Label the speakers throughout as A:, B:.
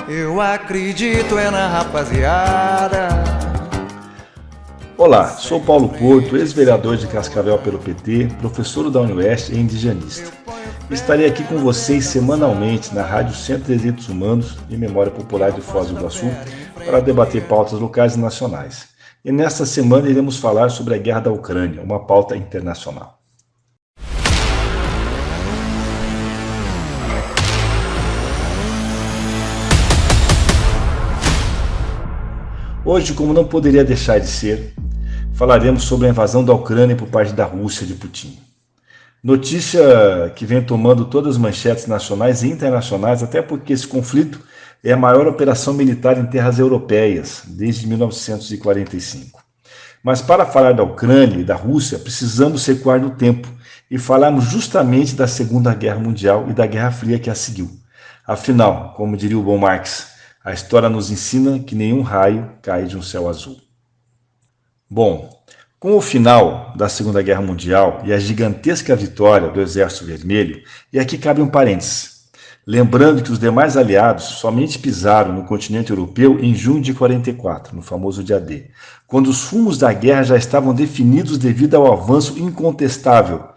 A: Eu acredito é na rapaziada.
B: Olá, sou Paulo Porto, ex-vereador de Cascavel pelo PT, professor da UniOeste e indigenista. Estarei aqui com vocês semanalmente na Rádio Centro de Direitos Humanos e Memória Popular de Foz do Iguaçu para debater pautas locais e nacionais. E nesta semana iremos falar sobre a guerra da Ucrânia, uma pauta internacional. Hoje, como não poderia deixar de ser, falaremos sobre a invasão da Ucrânia por parte da Rússia de Putin. Notícia que vem tomando todas as manchetes nacionais e internacionais, até porque esse conflito é a maior operação militar em terras europeias desde 1945. Mas para falar da Ucrânia e da Rússia, precisamos recuar no tempo e falarmos justamente da Segunda Guerra Mundial e da Guerra Fria que a seguiu. Afinal, como diria o bom Marx, a história nos ensina que nenhum raio cai de um céu azul. Bom, com o final da Segunda Guerra Mundial e a gigantesca vitória do Exército Vermelho, e aqui cabe um parênteses, lembrando que os demais aliados somente pisaram no continente europeu em junho de 44, no famoso dia D, quando os rumos da guerra já estavam definidos devido ao avanço incontestável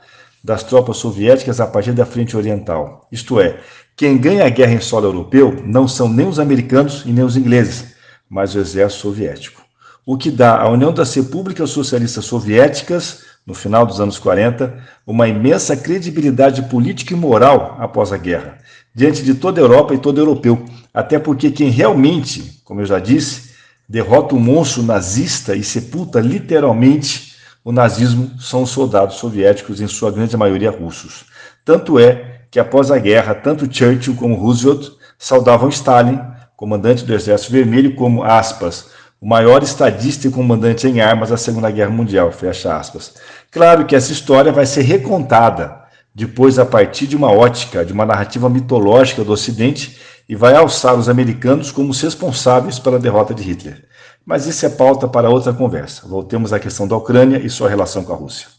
B: das tropas soviéticas a partir da frente oriental. Isto é, quem ganha a guerra em solo europeu não são nem os americanos e nem os ingleses, mas o exército soviético. O que dá à União das Repúblicas Socialistas Soviéticas, no final dos anos 40, uma imensa credibilidade política e moral após a guerra, diante de toda a Europa e todo europeu, até porque quem realmente, como eu já disse, derrota o monstro nazista e sepulta literalmente o nazismo são os soldados soviéticos, em sua grande maioria russos. Tanto é que após a guerra, tanto Churchill como Roosevelt saudavam Stalin, comandante do Exército Vermelho, como, aspas, o maior estadista e comandante em armas da Segunda Guerra Mundial, fecha aspas. Claro que essa história vai ser recontada depois a partir de uma ótica, de uma narrativa mitológica do Ocidente e vai alçar os americanos como os responsáveis pela derrota de Hitler. Mas isso é pauta para outra conversa. Voltemos à questão da Ucrânia e sua relação com a Rússia.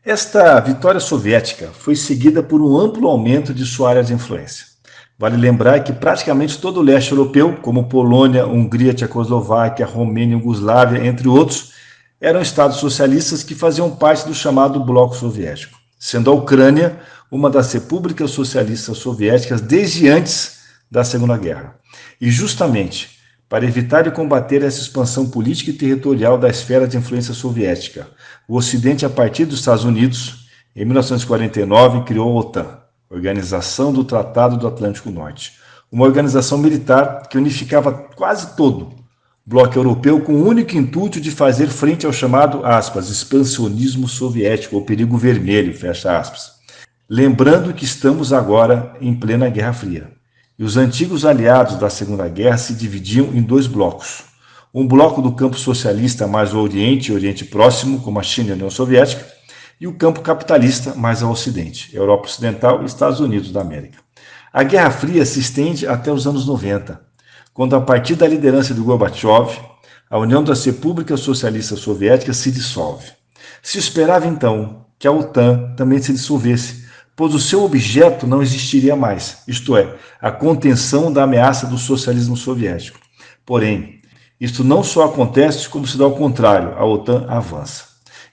B: Esta vitória soviética foi seguida por um amplo aumento de sua área de influência. Vale lembrar que praticamente todo o leste europeu, como Polônia, Hungria, Tchecoslováquia, Romênia, Iugoslávia, entre outros, eram estados socialistas que faziam parte do chamado Bloco Soviético, sendo a Ucrânia uma das repúblicas socialistas soviéticas desde antes da Segunda Guerra. E justamente para evitar e combater essa expansão política e territorial da esfera de influência soviética, o Ocidente, a partir dos Estados Unidos, em 1949, criou a OTAN, Organização do Tratado do Atlântico Norte, uma organização militar que unificava quase todo o bloco europeu com o único intuito de fazer frente ao chamado, aspas, expansionismo soviético, ou perigo vermelho, fecha aspas. Lembrando que estamos agora em plena Guerra Fria. E os antigos aliados da Segunda Guerra se dividiam em dois blocos. Um bloco do campo socialista mais ao Oriente e Oriente Próximo, como a China e a União Soviética, e o campo capitalista mais ao Ocidente, Europa Ocidental e Estados Unidos da América. A Guerra Fria se estende até os anos 90, quando, a partir da liderança de Gorbachev, a União das Repúblicas Socialistas Soviéticas se dissolve. Se esperava, então, que a OTAN também se dissolvesse, pois o seu objeto não existiria mais, isto é, a contenção da ameaça do socialismo soviético. Porém, isto não só acontece, como se dá ao contrário, a OTAN avança.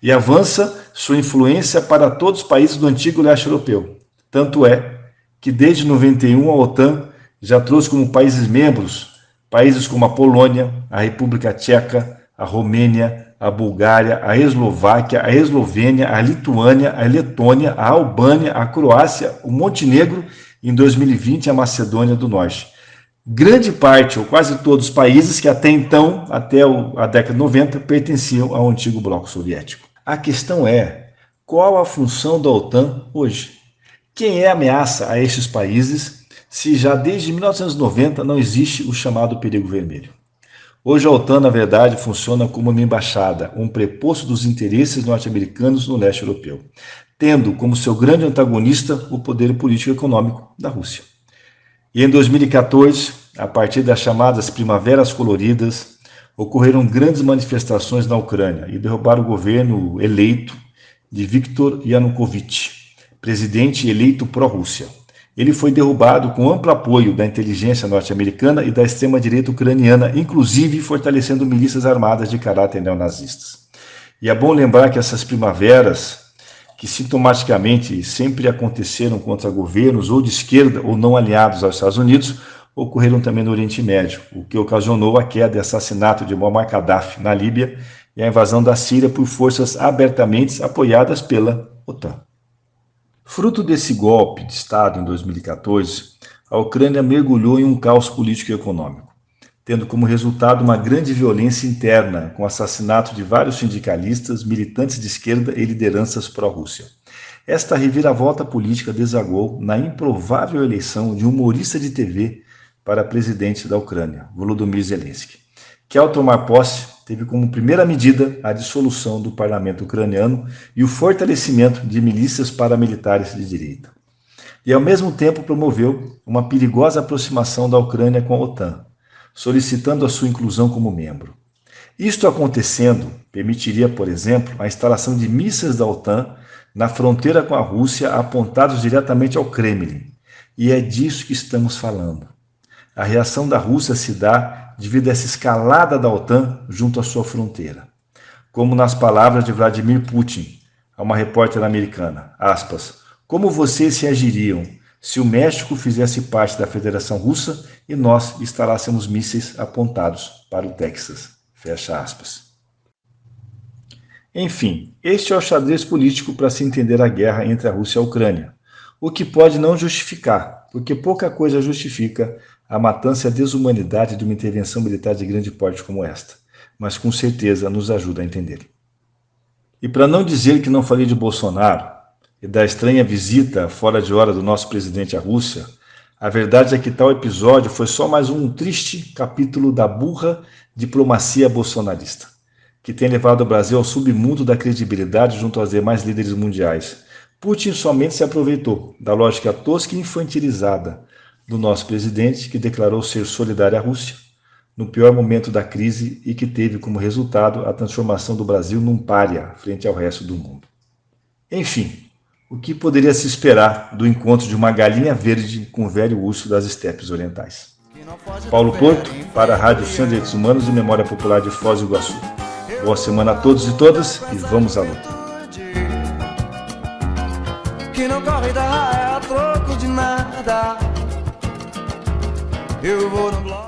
B: E avança sua influência para todos os países do antigo leste europeu. Tanto é que desde 91 a OTAN já trouxe como países membros países como a Polônia, a República Tcheca, a Romênia, a Bulgária, a Eslováquia, a Eslovênia, a Lituânia, a Letônia, a Albânia, a Croácia, o Montenegro e, em 2020, a Macedônia do Norte. Grande parte, ou quase todos os países que até então, até a década de 90, pertenciam ao antigo bloco soviético. A questão é, qual a função da OTAN hoje? Quem é a ameaça a estes países se já desde 1990 não existe o chamado perigo vermelho? Hoje a OTAN, na verdade, funciona como uma embaixada, um preposto dos interesses norte-americanos no leste europeu, tendo como seu grande antagonista o poder político e econômico da Rússia. E em 2014, a partir das chamadas Primaveras Coloridas, ocorreram grandes manifestações na Ucrânia e derrubaram o governo eleito de Viktor Yanukovych, presidente eleito pró-Rússia. Ele foi derrubado com amplo apoio da inteligência norte-americana e da extrema-direita ucraniana, inclusive fortalecendo milícias armadas de caráter neonazistas. E é bom lembrar que essas primaveras, que sintomaticamente sempre aconteceram contra governos ou de esquerda ou não aliados aos Estados Unidos, ocorreram também no Oriente Médio, o que ocasionou a queda e assassinato de Muammar Gaddafi na Líbia e a invasão da Síria por forças abertamente apoiadas pela OTAN. Fruto desse golpe de Estado em 2014, a Ucrânia mergulhou em um caos político e econômico, tendo como resultado uma grande violência interna, com o assassinato de vários sindicalistas, militantes de esquerda e lideranças pró-Rússia. Esta reviravolta política desagou na improvável eleição de um humorista de TV para presidente da Ucrânia, Volodymyr Zelensky, que ao tomar posse teve como primeira medida a dissolução do parlamento ucraniano e o fortalecimento de milícias paramilitares de direita. E ao mesmo tempo promoveu uma perigosa aproximação da Ucrânia com a OTAN, solicitando a sua inclusão como membro. Isto acontecendo, permitiria, por exemplo, a instalação de mísseis da OTAN na fronteira com a Rússia apontados diretamente ao Kremlin. E é disso que estamos falando. A reação da Rússia se dá devido a essa escalada da OTAN junto à sua fronteira. Como nas palavras de Vladimir Putin, a uma repórter americana, aspas, como vocês reagiriam se o México fizesse parte da Federação Russa e nós instalássemos mísseis apontados para o Texas, fecha aspas. Enfim, este é o xadrez político para se entender a guerra entre a Rússia e a Ucrânia, o que pode não justificar, porque pouca coisa justifica a matança e a desumanidade de uma intervenção militar de grande porte como esta, mas com certeza nos ajuda a entender. E para não dizer que não falei de Bolsonaro e da estranha visita fora de hora do nosso presidente à Rússia, a verdade é que tal episódio foi só mais um triste capítulo da burra diplomacia bolsonarista, que tem levado o Brasil ao submundo da credibilidade junto aos demais líderes mundiais. Putin somente se aproveitou da lógica tosca e infantilizada do nosso presidente, que declarou ser solidário à Rússia no pior momento da crise e que teve como resultado a transformação do Brasil num pária frente ao resto do mundo. Enfim, o que poderia se esperar do encontro de uma galinha verde com o velho urso das estepes orientais? Paulo Porto, para a Rádio Centro de Direitos Humanos e Memória Popular de Foz do Iguaçu. Boa semana a todos e todas e vamos à luta.
A: Que não corre da raia a troco de nada. Eu vou no bloco.